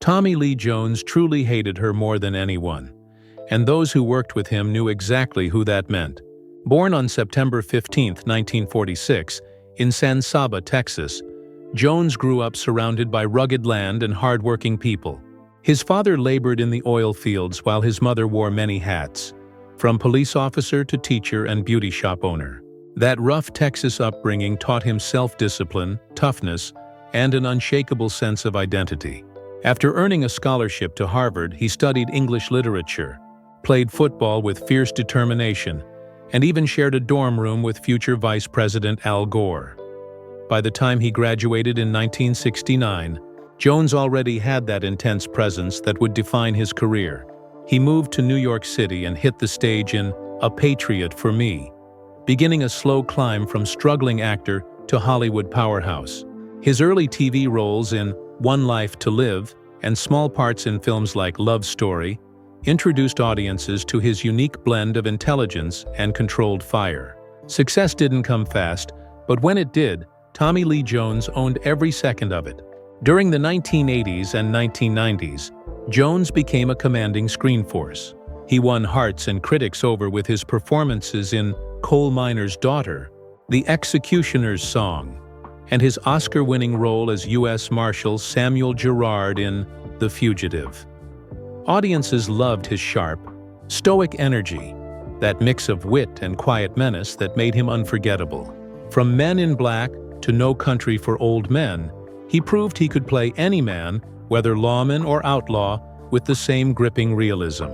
Tommy Lee Jones truly hated her more than anyone, and those who worked with him knew exactly who that meant. Born on September 15, 1946, in San Saba, Texas, Jones grew up surrounded by rugged land and hard-working people. His father labored in the oil fields while his mother wore many hats, from police officer to teacher and beauty shop owner. That rough Texas upbringing taught him self-discipline, toughness, and an unshakable sense of identity. After earning a scholarship to Harvard, he studied English literature, played football with fierce determination, and even shared a dorm room with future Vice President Al Gore. By the time he graduated in 1969, Jones already had that intense presence that would define his career. He moved to New York City and hit the stage in A Patriot for Me, beginning a slow climb from struggling actor to Hollywood powerhouse. His early TV roles in One Life to Live and small parts in films like Love Story introduced audiences to his unique blend of intelligence and controlled fire. Success didn't come fast, but when it did, Tommy Lee Jones owned every second of it. During the 1980s and 1990s, Jones became a commanding screen force. He won hearts and critics over with his performances in Coal Miner's Daughter, The Executioner's Song, and his Oscar-winning role as U.S. Marshal Samuel Gerard in The Fugitive. Audiences loved his sharp, stoic energy, that mix of wit and quiet menace that made him unforgettable. From Men in Black to No Country for Old Men, he proved he could play any man, whether lawman or outlaw, with the same gripping realism.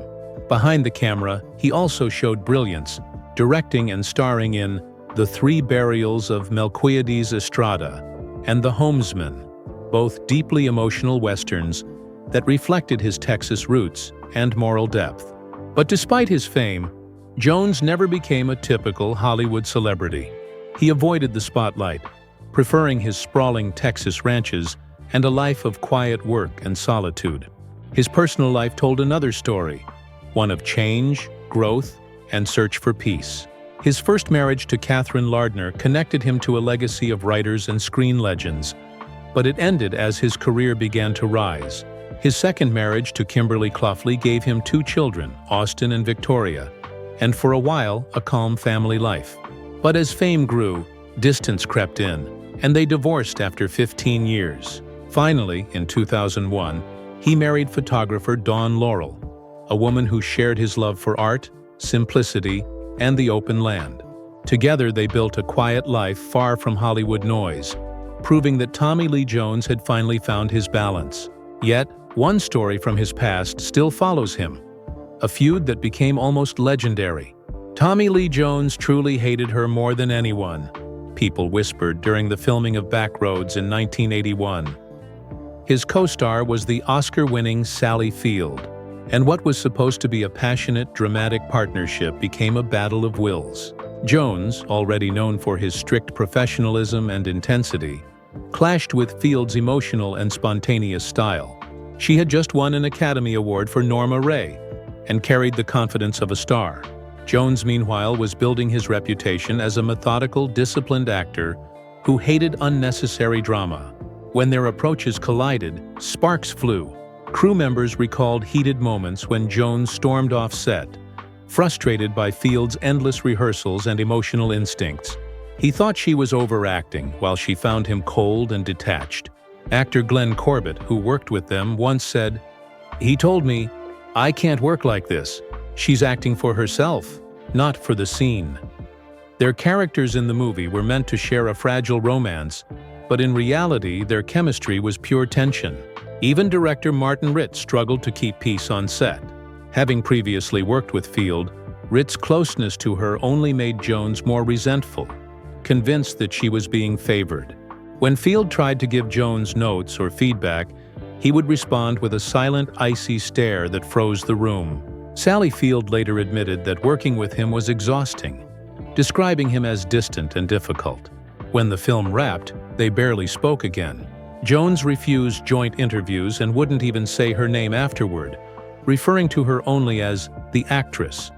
Behind the camera, he also showed brilliance, directing and starring in The Three Burials of Melquiades Estrada and The Homesman, both deeply emotional westerns that reflected his Texas roots and moral depth. But despite his fame, Jones never became a typical Hollywood celebrity. He avoided the spotlight, preferring his sprawling Texas ranches and a life of quiet work and solitude. His personal life told another story, one of change, growth, and search for peace. His first marriage to Catherine Lardner connected him to a legacy of writers and screen legends, but it ended as his career began to rise. His second marriage to Kimberly Cloughley gave him 2 children, Austin and Victoria, and for a while, a calm family life. But as fame grew, distance crept in, and they divorced after 15 years. Finally, in 2001, he married photographer Dawn Laurel, a woman who shared his love for art, simplicity, and the open land. Together, they built a quiet life far from Hollywood noise, proving that Tommy Lee Jones had finally found his balance. Yet, one story from his past still follows him, a feud that became almost legendary. Tommy Lee Jones truly hated her more than anyone, people whispered during the filming of Backroads in 1981. His co-star was the Oscar-winning Sally Field, and what was supposed to be a passionate, dramatic partnership became a battle of wills. Jones, already known for his strict professionalism and intensity, clashed with Field's emotional and spontaneous style. She had just won an Academy Award for Norma Ray and carried the confidence of a star. Jones, meanwhile, was building his reputation as a methodical, disciplined actor who hated unnecessary drama. When their approaches collided, sparks flew. Crew members recalled heated moments when Jones stormed off set, frustrated by Field's endless rehearsals and emotional instincts. He thought she was overacting, while she found him cold and detached. Actor Glenn Corbett, who worked with them, once said, "He told me, I can't work like this. She's acting for herself, not for the scene." Their characters in the movie were meant to share a fragile romance, but in reality, their chemistry was pure tension. Even director Martin Ritt struggled to keep peace on set. Having previously worked with Field, Ritt's closeness to her only made Jones more resentful, convinced that she was being favored. When Field tried to give Jones notes or feedback, he would respond with a silent, icy stare that froze the room. Sally Field later admitted that working with him was exhausting, describing him as distant and difficult. When the film wrapped, they barely spoke again. Jones refused joint interviews and wouldn't even say her name afterward, referring to her only as the actress.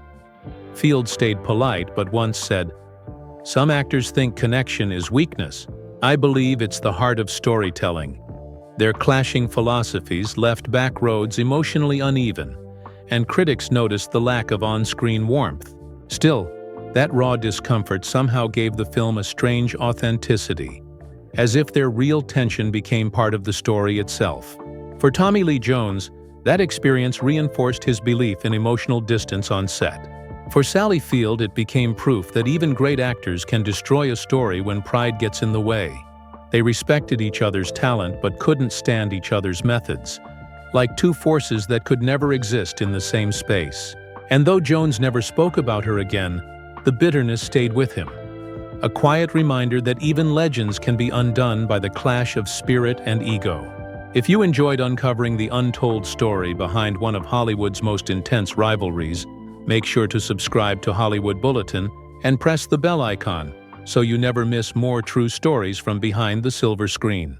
Field stayed polite but once said, "Some actors think connection is weakness. I believe it's the heart of storytelling." Their clashing philosophies left back roads emotionally uneven, and critics noticed the lack of on-screen warmth. Still, that raw discomfort somehow gave the film a strange authenticity, as if their real tension became part of the story itself. For Tommy Lee Jones, that experience reinforced his belief in emotional distance on set. For Sally Field, it became proof that even great actors can destroy a story when pride gets in the way. They respected each other's talent but couldn't stand each other's methods, like two forces that could never exist in the same space. And though Jones never spoke about her again, the bitterness stayed with him. A quiet reminder that even legends can be undone by the clash of spirit and ego. If you enjoyed uncovering the untold story behind one of Hollywood's most intense rivalries, make sure to subscribe to Hollywood Bulletin and press the bell icon so you never miss more true stories from behind the silver screen.